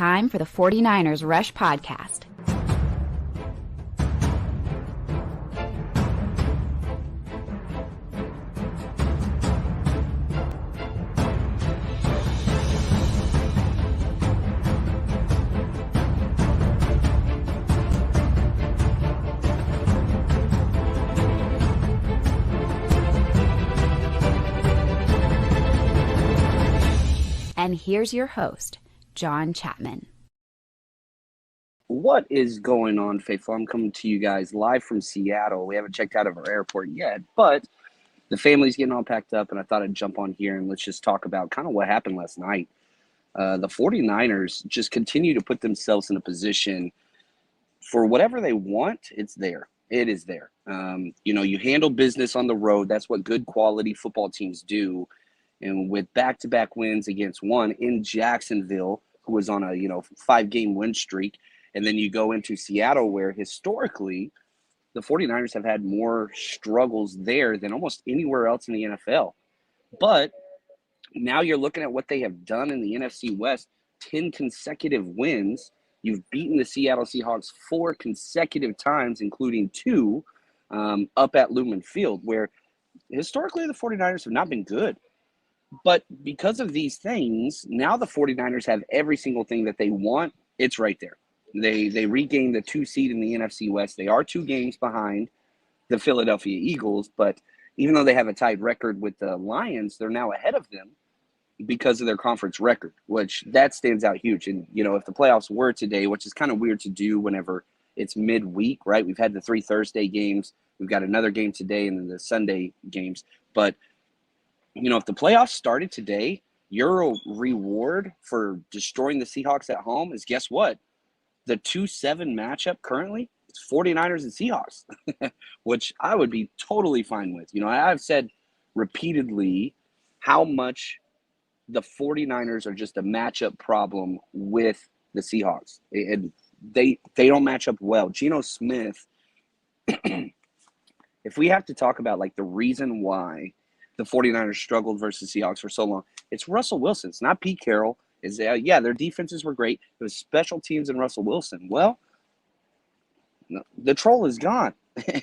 Time for the 49ers Rush Podcast. And here's your host, John Chapman. What is going on, Faithful? I'm coming to you guys live from Seattle. We haven't checked out of our airport yet, but the family's getting all packed up, and I thought I'd jump on here and let's just talk about kind of what happened last night. The 49ers just continue to put themselves in a position for whatever they want, it's there. It is there. You handle business on the road. That's what good quality football teams do. And with back-to-back wins against one in Jacksonville, who was on a 5-game win streak, and then you go into Seattle, where historically the 49ers have had more struggles there than almost anywhere else in the NFL. But now you're looking at what they have done in the NFC West, 10 consecutive wins. You've beaten the Seattle Seahawks 4 consecutive times, including 2 up at Lumen Field, where historically the 49ers have not been good. But because of these things, now the 49ers have every single thing that they want. It's right there. They regained the 2 seed in the NFC West. They are 2 games behind the Philadelphia Eagles, but even though they have a tied record with the Lions, they're now ahead of them because of their conference record, which that stands out huge. And, if the playoffs were today, which is kind of weird to do whenever it's midweek, right? We've had the 3 Thursday games. We've got another game today and then the Sunday games. But if the playoffs started today, your reward for destroying the Seahawks at home is, guess what? The 2-7 matchup currently, it's 49ers and Seahawks, which I would be totally fine with. I've said repeatedly how much the 49ers are just a matchup problem with the Seahawks. And they don't match up well. Geno Smith, if we have to talk about the reason why the 49ers struggled versus Seahawks for so long, it's Russell Wilson. It's not Pete Carroll. Their defenses were great. It was special teams and Russell Wilson. Well, the troll is gone.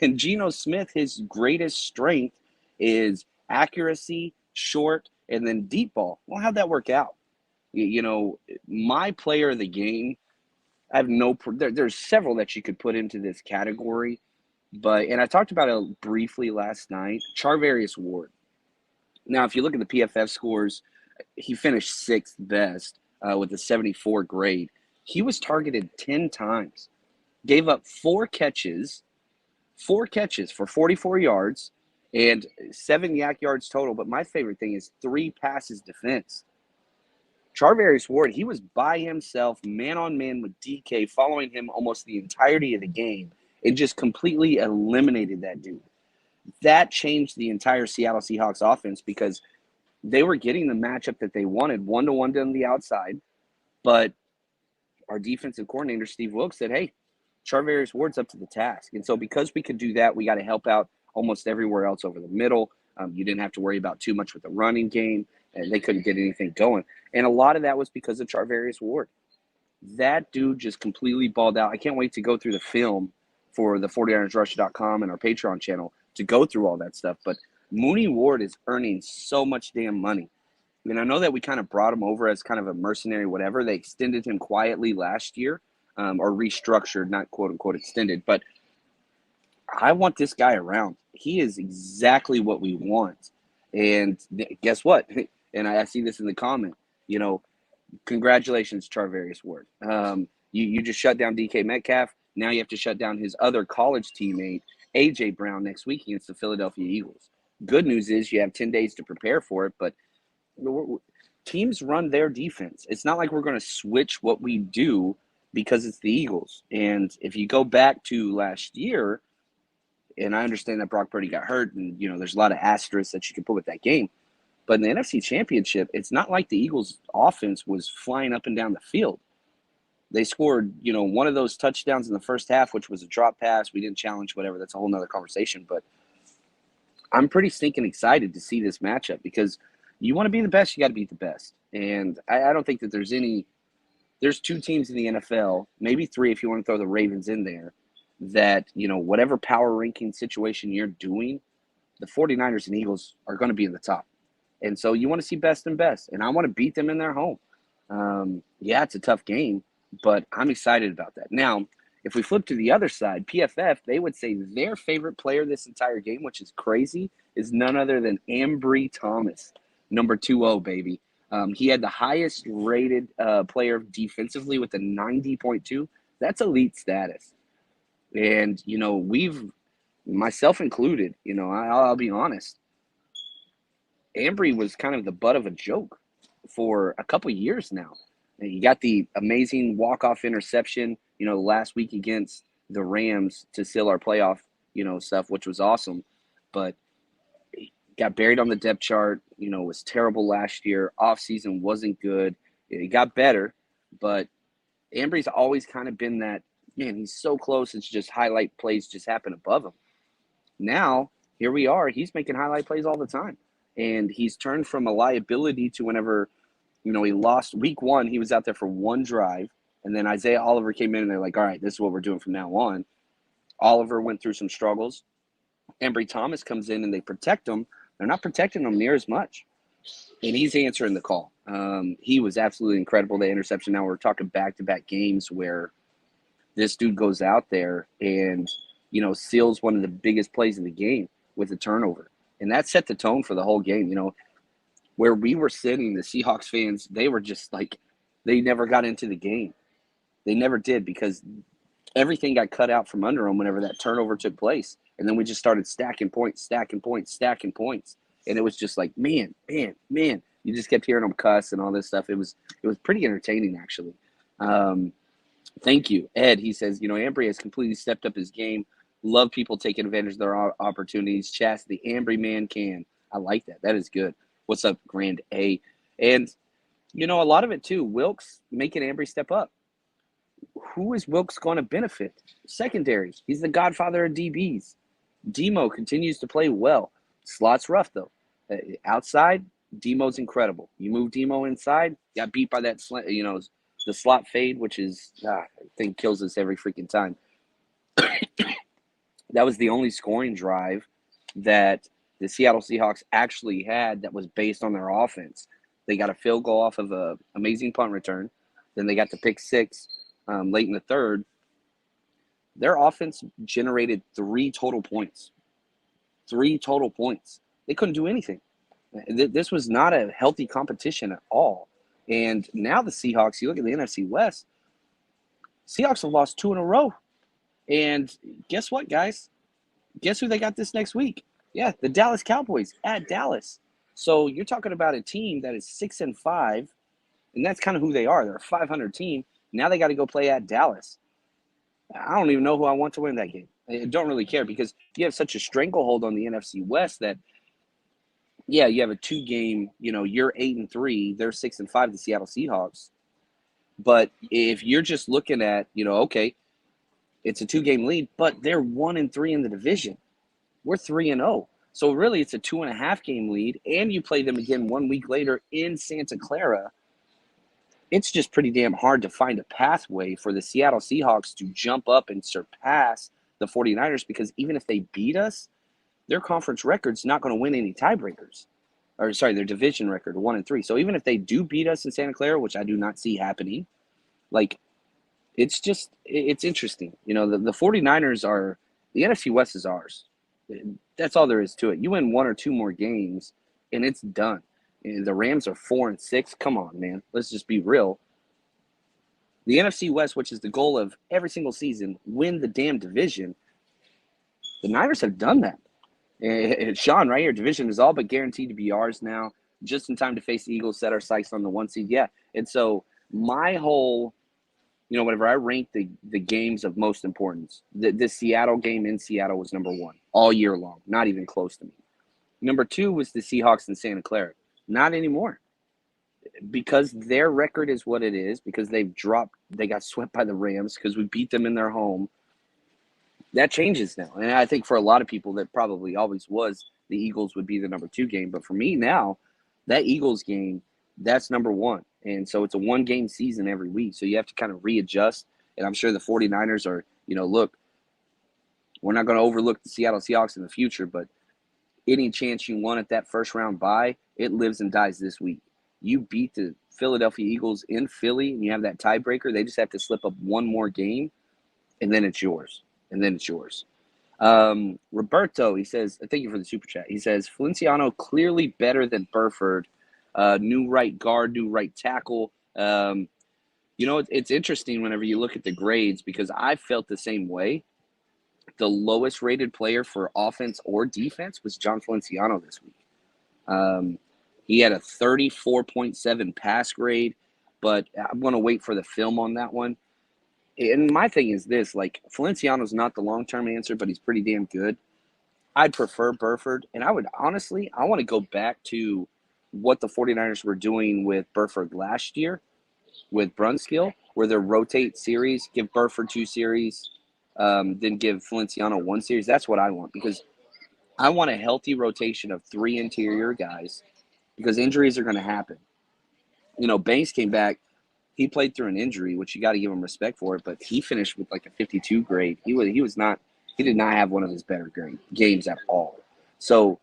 And Geno Smith, his greatest strength is accuracy, short, and then deep ball. Well, how'd that work out? My player of the game, I have there's several that you could put into this category. And I talked about it briefly last night, Charvarius Ward. Now, if you look at the PFF scores, he finished 6th best with a 74 grade. He was targeted 10 times, gave up 4 catches for 44 yards and 7 yak yards total. But my favorite thing is 3 passes defense. Charvarius Ward, he was by himself, man-on-man with DK, following him almost the entirety of the game and just completely eliminated that dude. That changed the entire Seattle Seahawks offense because they were getting the matchup that they wanted, 1-to-1 on the outside. But our defensive coordinator, Steve Wilks, said, hey, Charvarius Ward's up to the task. And so because we could do that, we got to help out almost everywhere else over the middle. You didn't have to worry about too much with the running game, and they couldn't get anything going. And a lot of that was because of Charvarius Ward. That dude just completely balled out. I can't wait to go through the film for the 49ersrush.com and our Patreon channel to go through all that stuff. But Mooney Ward is earning so much damn money. I mean, I know that we kind of brought him over as kind of a mercenary, whatever. They extended him quietly last year, or restructured, not quote unquote extended. But I want this guy around. He is exactly what we want. And guess what? And I see this in the comment, congratulations, Charvarius Ward. You just shut down DK Metcalf. Now you have to shut down his other college teammate, A.J. Brown, next week against the Philadelphia Eagles. Good news is you have 10 days to prepare for it, but teams run their defense. It's not like we're going to switch what we do because it's the Eagles. And if you go back to last year, and I understand that Brock Purdy got hurt, and there's a lot of asterisks that you can put with that game. But in the NFC Championship, it's not like the Eagles' offense was flying up and down the field. They scored, one of those touchdowns in the first half, which was a drop pass. We didn't challenge, whatever. That's a whole nother conversation. But I'm pretty stinking excited to see this matchup because you want to be the best, you got to beat the best. And I don't think that there's any there's 2 teams in the NFL, maybe 3 if you want to throw the Ravens in there, that, whatever power ranking situation you're doing, the 49ers and Eagles are going to be in the top. And so you want to see best and best, and I want to beat them in their home. Yeah, it's a tough game, but I'm excited about that. Now, if we flip to the other side, PFF, they would say their favorite player this entire game, which is crazy, is none other than Ambry Thomas, number 20, baby. He had the highest rated player defensively with a 90.2. That's elite status. And, myself included, I'll be honest, Ambry was kind of the butt of a joke for a couple years now. And you got the amazing walk-off interception, last week against the Rams to seal our playoff, stuff, which was awesome. But he got buried on the depth chart, was terrible last year. Offseason wasn't good. It got better, but Ambry's always kind of been that, man, he's so close. It's just highlight plays just happen above him. Now, here we are. He's making highlight plays all the time. And he's turned from a liability to whenever, he lost week 1, he was out there for 1 drive. And then Isaiah Oliver came in and they're like, all right, this is what we're doing from now on. Oliver went through some struggles. Ambry Thomas comes in and they protect him. They're not protecting him near as much. And he's answering the call. He was absolutely incredible, the interception. Now we're talking back-to-back games where this dude goes out there and, seals one of the biggest plays in the game with a turnover. And that set the tone for the whole game. Where we were sitting, the Seahawks fans, they were just like, they never got into the game. They never did because everything got cut out from under them whenever that turnover took place. And then we just started stacking points. And it was just like, man. You just kept hearing them cuss and all this stuff. It was pretty entertaining, actually. Thank you. Ed, he says, Ambry has completely stepped up his game. Love people taking advantage of their opportunities. Chas, the Ambry man can. I like that. That is good. What's up, Grand A? And, a lot of it, too, Wilkes making Ambry step up. Who is Wilkes going to benefit? Secondary. He's the godfather of DBs. Demo continues to play well. Slot's rough, though. Outside, Demo's incredible. You move Demo inside, got beat by that, the slot fade, which is, I think, kills us every freaking time. That was the only scoring drive that the Seattle Seahawks actually had that was based on their offense. They got a field goal off of an amazing punt return. Then they got the pick 6 late in the third. Their offense generated 3 total points. 3 total points. They couldn't do anything. This was not a healthy competition at all. And now the Seahawks, you look at the NFC West, Seahawks have lost 2 in a row. And guess what, guys? Guess who they got this next week? Yeah, the Dallas Cowboys at Dallas. So you're talking about a team that is 6-5, and that's kind of who they are. They're a 500 team. Now they got to go play at Dallas. I don't even know who I want to win that game. I don't really care because you have such a stranglehold on the NFC West that, yeah, you have a 2-game, you're 8-3, they're 6-5, the Seattle Seahawks. But if you're just looking at, okay, it's a 2-game lead, but they're 1-3 in the division. We're 3-0. So really it's a 2.5-game lead, and you play them again 1 week later in Santa Clara. It's just pretty damn hard to find a pathway for the Seattle Seahawks to jump up and surpass the 49ers because even if they beat us, their conference record's not going to win any tiebreakers. Or, sorry, their division record, 1-3. So even if they do beat us in Santa Clara, which I do not see happening, it's interesting. The 49ers are – the NFC West is ours. That's all there is to it. You win 1 or 2 more games, and it's done. And the Rams are 4-6. Come on, man. Let's just be real. The NFC West, which is the goal of every single season, win the damn division. The Niners have done that. And Sean, right here, division is all but guaranteed to be ours now. Just in time to face the Eagles, set our sights on the 1 seed. Yeah. And so my whole, whenever I rank the games of most importance, the Seattle game in Seattle was number 1 all year long. Not even close to me. Number 2 was the Seahawks in Santa Clara. Not anymore. Because their record is what it is, because they got swept by the Rams, because we beat them in their home. That changes now. And I think for a lot of people that probably always was the Eagles would be the number 2 game. But for me now, that Eagles game, that's number 1. And so it's a one-game season every week. So you have to kind of readjust. And I'm sure the 49ers are, look, we're not going to overlook the Seattle Seahawks in the future, but any chance you want at that first-round bye, it lives and dies this week. You beat the Philadelphia Eagles in Philly, and you have that tiebreaker. They just have to slip up one more game, and then it's yours. Roberto, he says, thank you for the super chat. He says, Feliciano clearly better than Burford. New right guard, new right tackle. It's interesting whenever you look at the grades because I felt the same way. The lowest rated player for offense or defense was John Feliciano this week. He had a 34.7 pass grade, but I'm going to wait for the film on that one. And my thing is this, Feliciano's not the long-term answer, but he's pretty damn good. I'd prefer Burford, and I want to go back to what the 49ers were doing with Burford last year with Brunskill, where they rotate series, give Burford 2 series, then give Feliciano 1 series. That's what I want because I want a healthy rotation of 3 interior guys because injuries are going to happen. Banks came back. He played through an injury, which you got to give him respect for it, but he finished with a 52 grade. He did not have one of his better games at all. So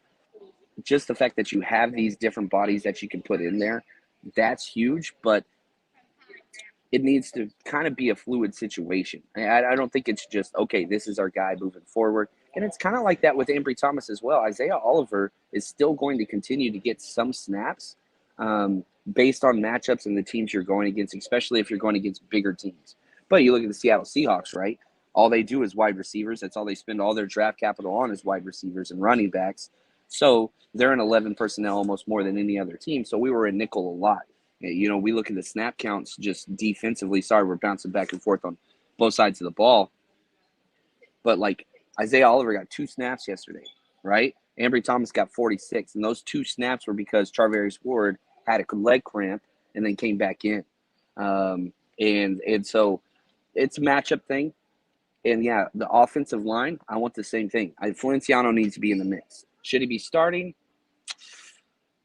just the fact that you have these different bodies that you can put in there, that's huge, but it needs to kind of be a fluid situation. I don't think it's just, okay, this is our guy moving forward. And it's kind of like that with Ambry Thomas as well. Isaiah Oliver is still going to continue to get some snaps based on matchups and the teams you're going against, especially if you're going against bigger teams. But you look at the Seattle Seahawks, right? All they do is wide receivers. That's all they spend all their draft capital on is wide receivers and running backs. So they're in 11 personnel almost more than any other team. So we were in nickel a lot. We look at the snap counts just defensively. Sorry, we're bouncing back and forth on both sides of the ball. But, Isaiah Oliver got 2 snaps yesterday, right? Ambry Thomas got 46. And those 2 snaps were because Charvarius Ward had a leg cramp and then came back in. And so it's a matchup thing. And, yeah, the offensive line, I want the same thing. Feliciano needs to be in the mix. Should he be starting?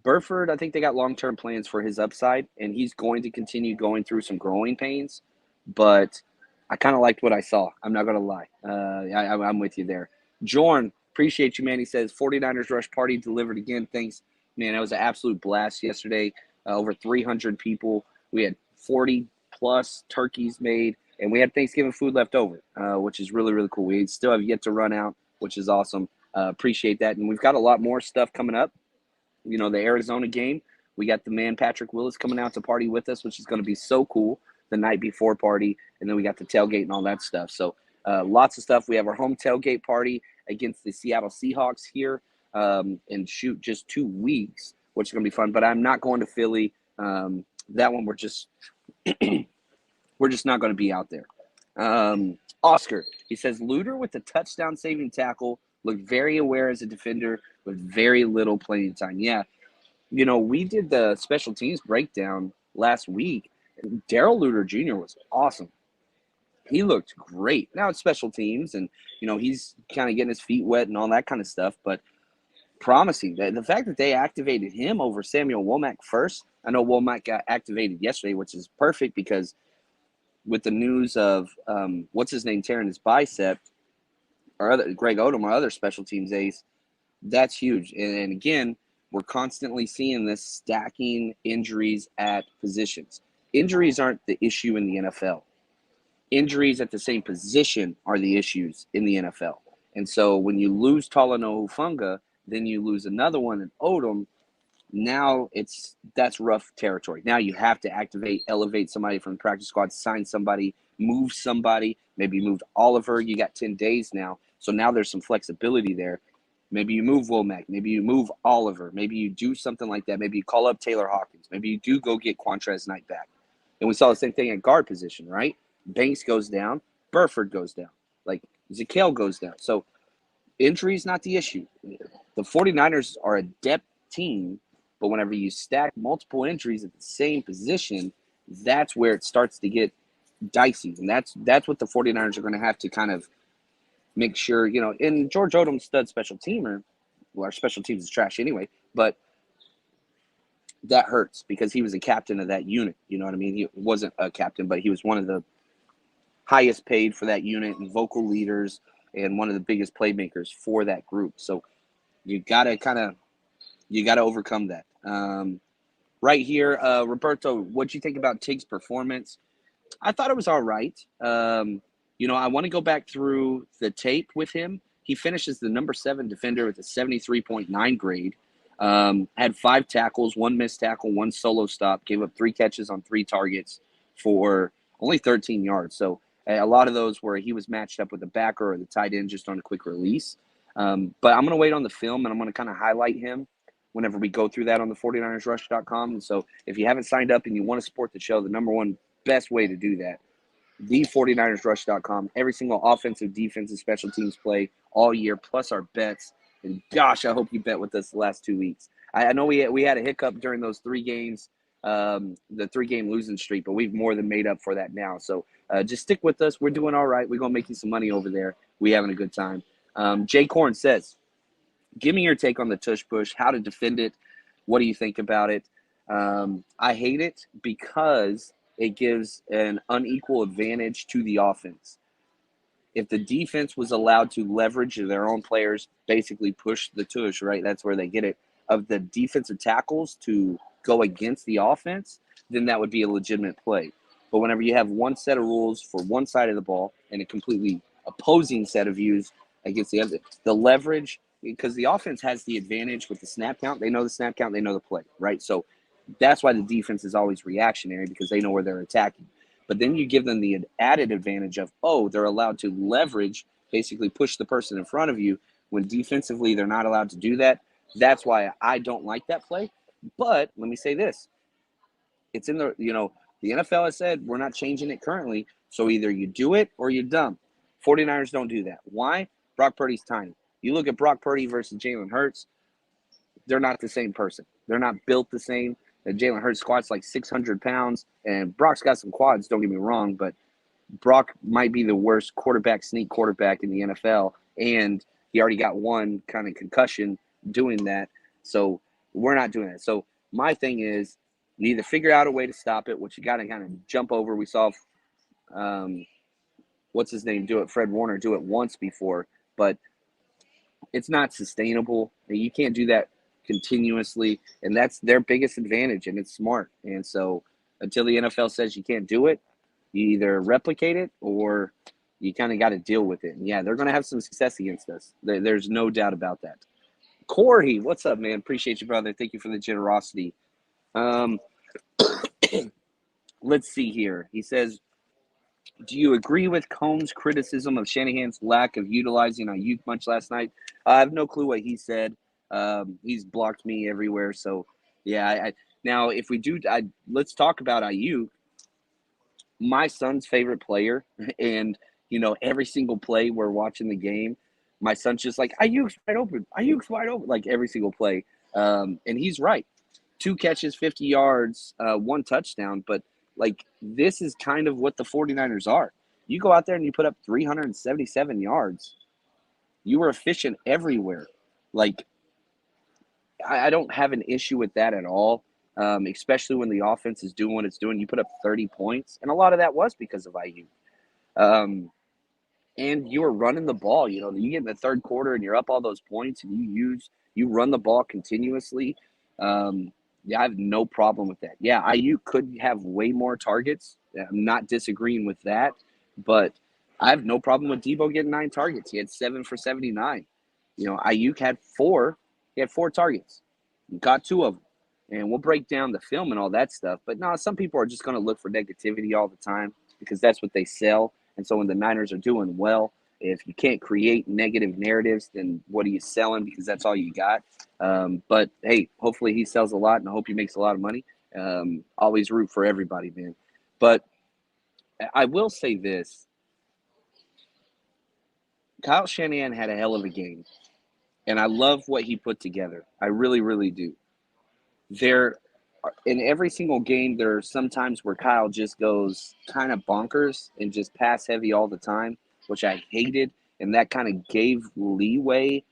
Burford, I think they got long-term plans for his upside, and he's going to continue going through some growing pains. But I kind of liked what I saw. I'm not going to lie. I'm with you there. Jorn, appreciate you, man. He says, 49ers Rush Party delivered again. Thanks, man. That was an absolute blast yesterday. Over 300 people. We had 40-plus turkeys made, and we had Thanksgiving food left over, which is really, really cool. We still have yet to run out, which is awesome. Appreciate that. And we've got a lot more stuff coming up. The Arizona game, we got the man Patrick Willis coming out to party with us, which is going to be so cool, the night before party. And then we got the tailgate and all that stuff. So lots of stuff. We have our home tailgate party against the Seattle Seahawks here in just 2 weeks, which is going to be fun. But I'm not going to Philly. That one we're just not going to be out there. Oscar, he says, Luter with the touchdown saving tackle looked very aware as a defender with very little playing time. Yeah, we did the special teams breakdown last week. Darrell Luter Jr. was awesome. He looked great. Now it's special teams, and, he's kind of getting his feet wet and all that kind of stuff, but promising. The fact that they activated him over Samuel Womack first, I know Womack got activated yesterday, which is perfect because with the news of what's his name tearing his bicep, Greg Odom, our other special teams ace, that's huge. And again, we're constantly seeing this stacking injuries at positions. Injuries aren't the issue in the NFL. Injuries at the same position are the issues in the NFL. And so when you lose Talanoa Hufanga, then you lose another one in Odom. Now that's rough territory. Now you have to elevate somebody from the practice squad, sign somebody, move somebody. Maybe you moved Oliver. You got 10 days now. So now there's some flexibility there. Maybe you move Womack. Maybe you move Oliver. Maybe you do something like that. Maybe you call up Taylor Hawkins. Maybe you do go get Quantrez Knight back. And we saw the same thing at guard position, right? Banks goes down. Burford goes down. Zakelj goes down. So injury is not the issue. The 49ers are a depth team, but whenever you stack multiple injuries at the same position, that's where it starts to get dicey. And that's what the 49ers are going to have to kind of make sure, and George Odom, stud special teamer, well, our special teams is trash anyway, but that hurts because he was a captain of that unit. You know what I mean? He wasn't a captain, but he was one of the highest paid for that unit and vocal leaders and one of the biggest playmakers for that group. So you gotta overcome that. Right here, Roberto, what'd you think about Tig's performance? I thought it was all right. I want to go back through the tape with him. He finishes the number 7 defender with a 73.9 grade. Had 5 tackles, 1 missed tackle, 1 solo stop, gave up 3 catches on 3 targets for only 13 yards. So a lot of those where he was matched up with the backer or the tight end just on a quick release. But I'm going to wait on the film, and I'm going to kind of highlight him whenever we go through that on the 49ersrush.com. And so if you haven't signed up and you want to support the show, the number one best way to do that, the 49ersrush.com. Every single offensive, defensive, special teams play all year, plus our bets. And gosh, I hope you bet with us the last 2 weeks. I know we had a hiccup during those 3 games, the 3-game losing streak, but we've more than made up for that now. So just stick with us. We're doing all right. We're going to make you some money over there. We're having a good time. Jay Corn says, give me your take on the tush push, how to defend it. What do you think about it? I hate it because it gives an unequal advantage to the offense. If the defense was allowed to leverage their own players, basically push the tush, right? That's where they get it, of the defensive tackles to go against the offense, then that would be a legitimate play. But whenever you have one set of rules for one side of the ball and a completely opposing set of views against the other, the leverage, because the offense has the advantage with the snap count. They know the snap count, they know the play, right? So that's why the defense is always reactionary, because they know where they're attacking. But then you give them the added advantage of, they're allowed to leverage, basically push the person in front of you, when defensively they're not allowed to do that. That's why I don't like that play. But let me say this. It's in the NFL has said we're not changing it currently. So either you do it or you're dumb. 49ers don't do that. Why? Brock Purdy's tiny. You look at Brock Purdy versus Jalen Hurts, they're not the same person. They're not built the same. Jalen Hurts squats like 600 pounds, and Brock's got some quads, don't get me wrong, but Brock might be the worst sneak quarterback in the NFL, and he already got one kind of concussion doing that, so we're not doing that. So my thing is, you either figure out a way to stop it, which you got to kind of jump over. We saw, what's his name do it, Fred Warner do it once before, but it's not sustainable. You can't do that continuously, and that's their biggest advantage, and it's smart. And so until the NFL says you can't do it, you either replicate it or you kind of got to deal with it. And yeah, they're going to have some success against us. There's no doubt about that. Corey, what's up, man? Appreciate you, brother. Thank you for the generosity. Let's see here. He says, do you agree with Combs' criticism of Shanahan's lack of utilizing Ayuk much last night? I have no clue what he said. He's blocked me everywhere. So, yeah. Now, if we do, let's talk about Ayuk. My son's favorite player, and every single play we're watching the game, my son's just like, Ayuk's wide open, like every single play. And he's right. 2 catches, 50 yards, 1 touchdown. But like, this is kind of what the 49ers are. You go out there and you put up 377 yards. You were efficient everywhere. Like, I don't have an issue with that at all. Especially when the offense is doing what it's doing. You put up 30 points, and a lot of that was because of Ayuk. And you were running the ball. You get in the third quarter and you're up all those points, and you run the ball continuously. Yeah, I have no problem with that. Yeah, Ayuk could have way more targets. I'm not disagreeing with that, but I have no problem with Debo getting 9 targets. He had 7 for 79. Ayuk had 4. He had 4 targets. Got 2 of them. And we'll break down the film and all that stuff. But no, some people are just going to look for negativity all the time because that's what they sell. And so when the Niners are doing well, if you can't create negative narratives, then what are you selling? Because that's all you got. But, hey, hopefully he sells a lot, and I hope he makes a lot of money. Always root for everybody, man. But I will say this. Kyle Shanahan had a hell of a game, and I love what he put together. I really, really do. In every single game, there are some times where Kyle just goes kind of bonkers and just pass heavy all the time, which I hated. And that kind of gave leeway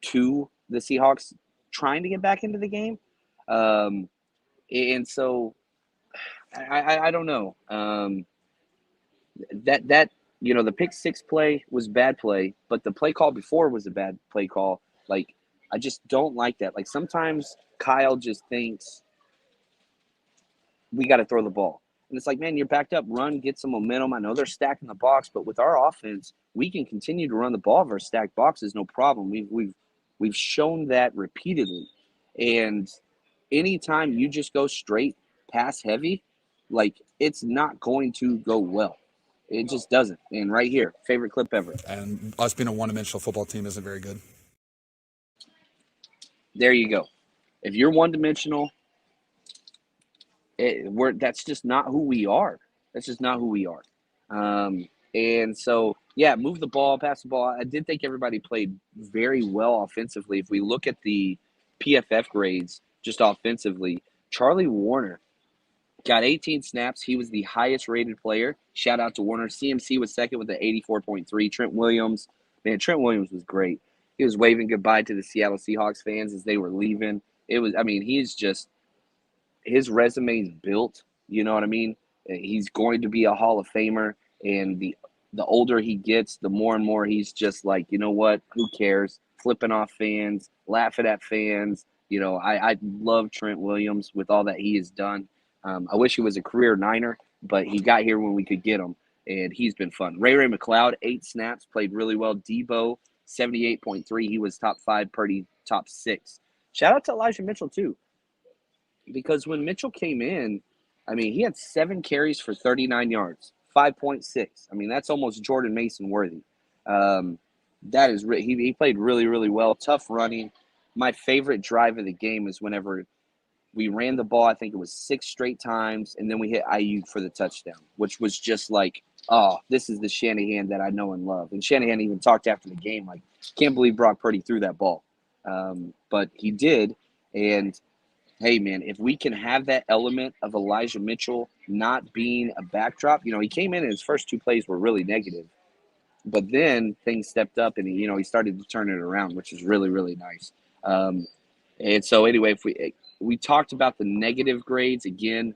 to the Seahawks trying to get back into the game. And so I don't know. That the pick six play was bad play, but the play call before was a bad play call. Like, I just don't like that. Like, sometimes Kyle just thinks we got to throw the ball. And it's like, man, you're backed up. Run, get some momentum. I know they're stacking the box, but with our offense, we can continue to run the ball versus stacked boxes, no problem. We've shown that repeatedly. And anytime you just go straight pass heavy, like, it's not going to go well. It just doesn't. And right here, favorite clip ever. And us being a one-dimensional football team isn't very good. There you go. If you're one-dimensional, that's just not who we are. That's just not who we are. And so, yeah, move the ball, pass the ball. I did think everybody played very well offensively. If we look at the PFF grades just offensively, Charlie Warner got 18 snaps. He was the highest rated player. Shout out to Warner. CMC was second with an 84.3. Trent Williams was great. He was waving goodbye to the Seattle Seahawks fans as they were leaving. He's just, his resume is built. You know what I mean? He's going to be a Hall of Famer. And the older he gets, the more and more he's just like, you know what? Who cares? Flipping off fans, laughing at fans. I love Trent Williams with all that he has done. I wish he was a career Niner, but he got here when we could get him, and he's been fun. Ray McLeod, 8 snaps, played really well. Debo, 78.3. He was top 5, Purdy, top 6. Shout out to Elijah Mitchell, too, because when Mitchell came in, he had 7 carries for 39 yards, 5.6. That's almost Jordan Mason worthy. He played really, really well. Tough running. My favorite drive of the game is whenever we ran the ball. I think it was 6 straight times, and then we hit Ayuk for the touchdown, which was just like, oh, this is the Shanahan that I know and love. And Shanahan even talked after the game, like, can't believe Brock Purdy threw that ball. But he did, and hey, man, if we can have that element of Elijah Mitchell not being a backdrop, he came in and his first 2 plays were really negative. But then things stepped up, and he started to turn it around, which is really, really nice. And so anyway, if we talked about the negative grades again,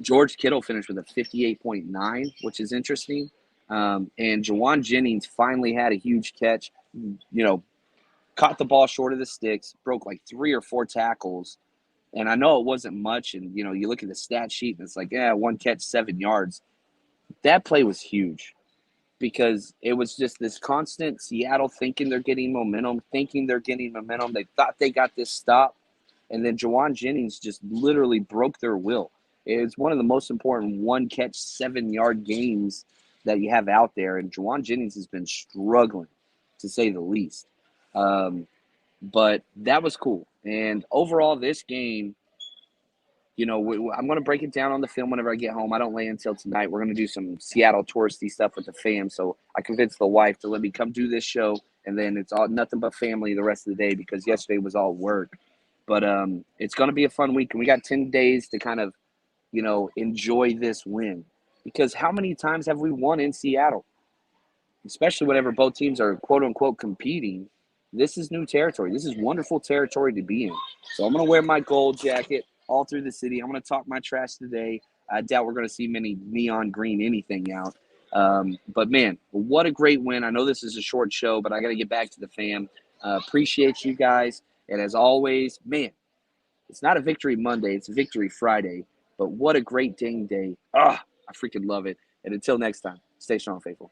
George Kittle finished with a 58.9, which is interesting. And Jawan Jennings finally had a huge catch, caught the ball short of the sticks, broke like 3 or 4 tackles. And I know it wasn't much. And, you look at the stat sheet and it's like, 1 catch, 7 yards. That play was huge because it was just this constant Seattle thinking they're getting momentum. They thought they got this stop. And then Jawan Jennings just literally broke their will. It's one of the most important 1 catch, 7 yard games that you have out there. And Jawan Jennings has been struggling, to say the least. But that was cool. And overall, this game, I'm going to break it down on the film whenever I get home. I don't lay until tonight. We're going to do some Seattle touristy stuff with the fam. So I convinced the wife to let me come do this show. And then it's all nothing but family the rest of the day because yesterday was all work. But it's going to be a fun week. And we got 10 days to kind of, enjoy this win. Because how many times have we won in Seattle? Especially whenever both teams are, quote-unquote, competing. This is new territory. This is wonderful territory to be in. So I'm going to wear my gold jacket all through the city. I'm going to talk my trash today. I doubt we're going to see many neon green anything out. But, man, what a great win. I know this is a short show, but I got to get back to the fam. Appreciate you guys. And as always, man, it's not a Victory Monday. It's a Victory Friday. But what a great dang day. I freaking love it. And until next time, stay strong, faithful.